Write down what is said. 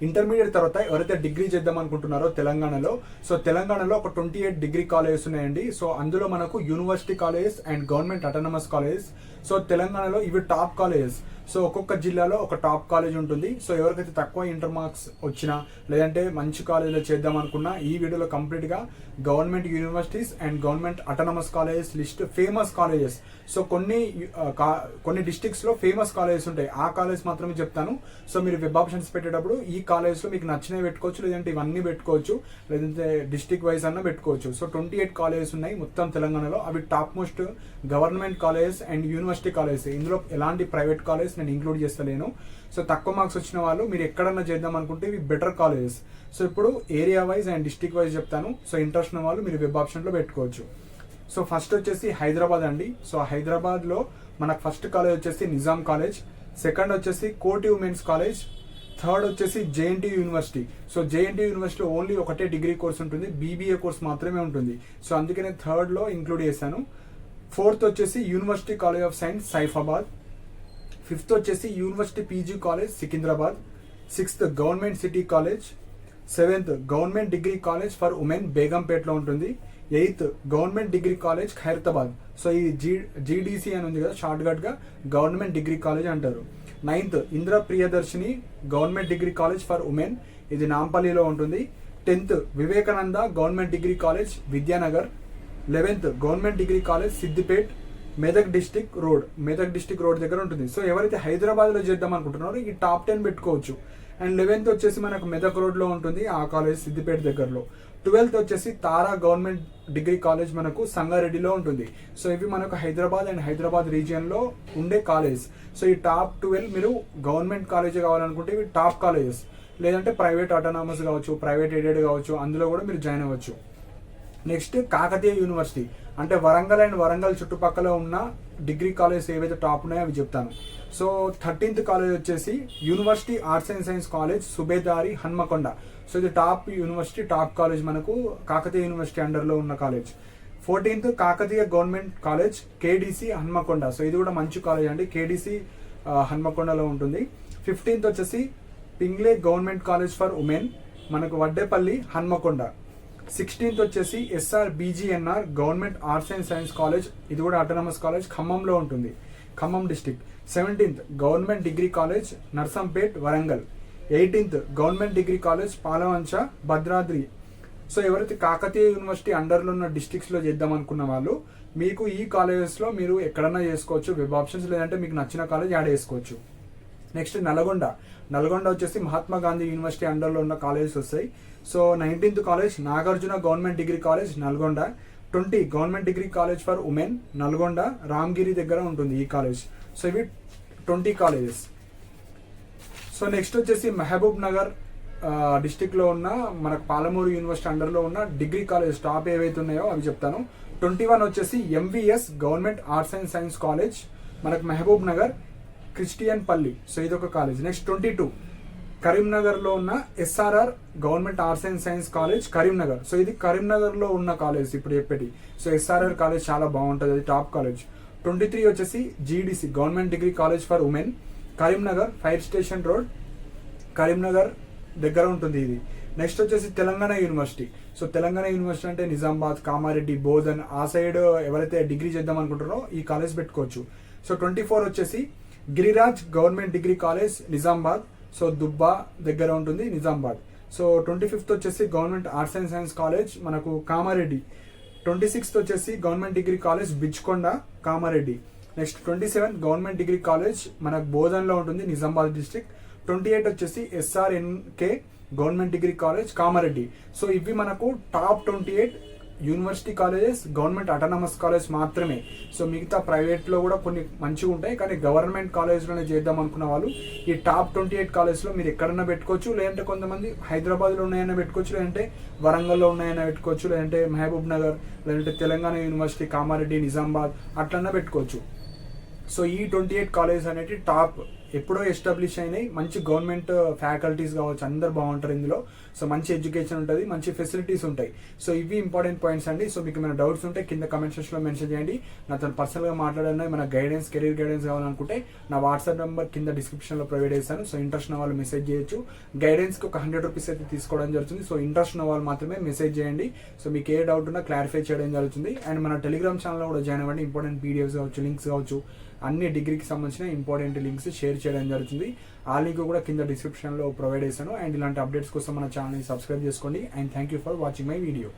Intermediate తర్వాత ఎవరైతే degree చేద్దాం అనుకుంటున్నారో తెలంగాణలో, సో తెలంగాణలో ఒక 28 డిగ్రీ కాలేజెస్ ఉన్నాయండి. సో అందులో మనకు university colleges and government autonomous colleges. So తెలంగాణలో ఇవి టాప్ కాలేజెస్. సో ఒక్కొక్క జిల్లాలో ఒక టాప్ కాలేజ్ ఉంటుంది. సో ఎవరికైతే తక్కువ ఇంటర్ మార్క్స్ వచ్చినా లేదంటే మంచి కాలేజీలో చేద్దాం అనుకున్నా ఈ వీడియోలో కంప్లీట్గా government universities and government autonomous colleges list, famous colleges. So కొన్ని డిస్ట్రిక్ట్స్లో ఫేమస్ కాలేజెస్ ఉంటాయి, ఆ కాలేజ్ మాత్రమే చెప్తాను. సో మీరు వెబ్ ఆప్షన్స్ పెట్టేటప్పుడు ఈ కాలేజ్లో మీకు నచ్చినవి పెట్టుకోవచ్చు, లేదంటే ఇవన్నీ పెట్టుకోవచ్చు, లేదంటే డిస్ట్రిక్ట్ వైజ్ అన్న పెట్టుకోవచ్చు. సో 28 కాలేజెస్ ఉన్నాయి మొత్తం తెలంగాణలో. అవి top most government colleges and university colleges. ఇందులో ఎలాంటి ప్రైవేట్ కాలేజ్ నేను ఇంక్లూడ్ చేస్తలేను. సో తక్కువ మార్క్స్ వచ్చిన వాళ్ళు మీరు ఎక్కడన్నా చేద్దాం అనుకుంటే ఇవి బెటర్ కాలేజెస్. సో ఇప్పుడు area wise and district wise చెప్తాను. సో ఇంట్రెస్ట్ ఉన్న వాళ్ళు మీరు వెబ్ ఆప్షన్లో పెట్టుకోవచ్చు. సో ఫస్ట్ వచ్చేసి హైదరాబాద్ అండి. సో హైదరాబాద్లో మనకు ఫస్ట్ కాలేజ్ వచ్చేసి నిజాం కాలేజ్, సెకండ్ వచ్చేసి కోటి ఉమెన్స్ కాలేజ్, థర్డ్ వచ్చేసి జేఎన్టీ యూనివర్సిటీ. సో జేఎన్టీ యూనివర్సిటీలో ఓన్లీ ఒకటే డిగ్రీ కోర్స్ ఉంటుంది, బీబీఏ కోర్స్ మాత్రమే ఉంటుంది. సో అందుకే నేను థర్డ్లో ఇంక్లూడ్ చేశాను. ఫోర్త్ వచ్చేసి university college of science Saifabad, fifth వచ్చేసి university PG college Secunderabad, sixth government city college, seventh government degree college for women బేగంపేట్లో ఉంటుంది, eighth government degree college Khairatabad. So ఈ జీడీసీ అని ఉంది కదా, షార్ట్కట్గా గవర్నమెంట్ డిగ్రీ కాలేజ్ అంటారు. Ninth Indira Priyadarshini government degree college for women, ఇది నాంపల్లిలో ఉంటుంది. 10th Vivekananda government degree college Vidyanagar. 11th government degree college Siddipet, Medak district road దగ్గర ఉంటుంది. సో ఎవరైతే హైదరాబాద్లో చేద్దాం అనుకుంటున్నారో ఈ టాప్ 10 పెట్టుకోవచ్చు. అండ్ 11th వచ్చేసి మనకు మెదక్ రోడ్లో ఉంటుంది ఆ కాలేజ్ సిద్దిపేట దగ్గరలో. 12th వచ్చేసి తారా గవర్నమెంట్ డిగ్రీ కాలేజ్ మనకు సంగారెడ్డిలో ఉంటుంది. సో ఇవి మనకు హైదరాబాద్ అండ్ హైదరాబాద్ రీజియన్లో ఉండే కాలేజ్. సో ఈ టాప్ 12 మీరు గవర్నమెంట్ కాలేజ్ కావాలనుకుంటే ఇవి టాప్ కాలేజెస్, లేదంటే ప్రైవేట్ ఆటోనామస్ కావచ్చు, ప్రైవేట్ ఎయిడెడ్ కావచ్చు, అందులో కూడా మీరు జాయిన్ అవ్వచ్చు. నెక్స్ట్ కాకతీయ యూనివర్సిటీ, అంటే వరంగల్ అండ్ వరంగల్ చుట్టుపక్కల ఉన్న డిగ్రీ కాలేజ్ ఏవైతే టాప్ ఉన్నాయో అవి చెప్తాను. సో 13th కాలేజ్ వచ్చేసి university arts and science college Subedari Hanamkonda. So ఇది టాప్ యూనివర్సిటీ, టాప్ కాలేజ్ మనకు కాకతీయ యూనివర్సిటీ అండర్లో ఉన్న college. 14th Kakatiya government college KDC Hanamkonda. So ఇది కూడా మంచి కాలేజ్ అండి, కేడీసీ హన్మకొండలో ఉంటుంది. 15th వచ్చేసి Pingle government college for women మనకు వడ్డేపల్లి హన్మకొండ. 16th వచ్చేసి SR BGNR government arts and science college, ఇది కూడా ఆటోనమస్ కాలేజ్, ఖమ్మంలో ఉంటుంది, Khammam district. 17th government degree college Narsampet Warangal. 18th government degree college Palvancha Bhadradri. So ఎవరైతే కాకతీయ యూనివర్సిటీ అండర్లో ఉన్న డిస్ట్రిక్ట్స్లో చేద్దాం అనుకున్న వాళ్ళు మీకు ఈ కాలేజెస్లో మీరు ఎక్కడన్నా చేసుకోవచ్చు వెబ్ ఆప్షన్స్, లేదంటే మీకు నచ్చిన కాలేజ్ యాడ్ చేసుకోవచ్చు. నెక్స్ట్ నల్గొండ వచ్చేసి మహాత్మా గాంధీ యూనివర్సిటీ అండర్లో ఉన్న కాలేజెస్ వస్తాయి. So 19th college Nagarjuna government degree college Nalgonda. 20 government degree college for women Nalgonda, Ramgiri దగ్గర ఉంటుంది ఈ కాలేజ్. సో ఇవి 20 కాలేజెస్. సో నెక్స్ట్ వచ్చేసి మహబూబ్ నగర్ డిస్టిక్లో ఉన్న మనకు పాలమూరు యూనివర్సిటీ అండర్లో ఉన్న డిగ్రీ కాలేజ్ టాప్ ఏవైతే ఉన్నాయో అవి చెప్తాను. 21 వచ్చేసి MVS government arts and science college మనకు మహబూబ్ నగర్ క్రిస్టియన్ పల్లి. సో ఇదొక కాలేజ్. నెక్స్ట్ 22 కరీంనగర్లో ఉన్న SRR government arts and science college Karimnagar. So ఇది కరీంనగర్లో ఉన్న కాలేజ్ ఇప్పుడు చెప్పేటి. సో ఎస్ఆర్ఆర్ కాలేజ్ చాలా బాగుంటుంది, అది టాప్ కాలేజ్. 23 వచ్చేసి GDC government degree college for women Karimnagar, fire station road Karimnagar దగ్గర ఉంటుంది ఇది. నెక్స్ట్ వచ్చేసి Telangana university. So Telangana university అంటే నిజామాబాద్, కామారెడ్డి, బోధన్ ఆ సైడ్ ఎవరైతే డిగ్రీ చేద్దాం అనుకుంటారో ఈ కాలేజ్ పెట్టుకోవచ్చు. సో 24 వచ్చేసి Giriraj government degree college Nizamabad. So Dubba దగ్గర ఉంటుంది నిజామాబాద్. సో 25th వచ్చేసి government arts and science college మనకు కామారెడ్డి. 26th వచ్చేసి government degree college Bichkonda Kamareddy. Next 27 government degree college మనకు బోధన్లో ఉంటుంది నిజామాబాద్ డిస్ట్రిక్ట్. 28 వచ్చేసి SRNK government degree college Kamareddy. So ఇవి మనకు top 28 university colleges, government autonomous college మాత్రమే. సో మిగతా ప్రైవేట్లో కూడా కొన్ని మంచిగా ఉంటాయి, కానీ గవర్నమెంట్ కాలేజ్లోనే చేద్దాం అనుకున్న వాళ్ళు ఈ టాప్ 28 కాలేజ్లో మీరు ఎక్కడన్నా పెట్టుకోవచ్చు, లేదంటే కొంతమంది హైదరాబాద్లో ఉన్నాయన్నా పెట్టుకోవచ్చు, లేదంటే వరంగల్లో ఉన్నాయన్నా పెట్టుకోవచ్చు, లేదంటే మహబూబ్ నగర్, లేదంటే తెలంగాణ యూనివర్సిటీ కామారెడ్డి, నిజామాబాద్ అట్లన్నా పెట్టుకోవచ్చు. సో ఈ 28 కాలేజ్ అనేవి టాప్ ఎప్పుడో ఎస్టాబ్లిష్ అయినాయి, మంచి గవర్నమెంట్ ఫ్యాకల్టీస్ కావచ్చు, అందరు బాగుంటారు ఇందులో. సో మంచి ఎడ్యుకేషన్ ఉంటుంది, మంచి ఫెసిలిటీస్ ఉంటాయి. సో ఇవి ఇంపార్టెంట్ పాయింట్స్ అండి. సో మీకు ఏమైనా డౌట్స్ ఉంటే కింద కమెంట్ సెక్షన్లో మెన్షన్ చేయండి. నాతో పర్సనల్గా మాట్లాడాలని, మన గైడెన్స్, కెరీర్ గైడెన్స్ కావాలనుకుంటే నా వాట్సాప్ నెంబర్ కింద డిస్క్రిప్షన్లో ప్రొవైడ్ చేస్తాను. సో ఇంట్రెస్ట్ ఉన్న వాళ్ళు మెసేజ్ చేయొచ్చు. గైడెన్స్కి ఒక 100 రూపీస్ అయితే తీసుకోవడం జరుగుతుంది. సో ఇంట్రెస్ట్ ఉన్న వాళ్ళు మాత్రమే మెసేజ్ చేయండి. సో మీకు ఏ డౌట్ ఉన్నా క్లారిఫై చేయడం జరుగుతుంది. అండ్ మన టెలిగ్రామ్ ఛానల్లో కూడా జాయిన్ అవ్వండి. ఇంపార్టెంట్ పీడిఎఫ్స్ కావచ్చు, లింక్స్ కావచ్చు, అన్ని డిగ్రీకి సంబంధించిన ఇంపార్టెంట్ లింక్స్ షేర్ చేయడం జరుగుతుంది. ఆ లింక్ కూడా కింద డిస్క్రిప్షన్లో ప్రొవైడ్ చేశాను. అండ్ ఇలాంటి అప్డేట్స్ కోసం మన ఛానల్ని సబ్స్క్రైబ్ చేసుకోండి. And thank you for watching my video.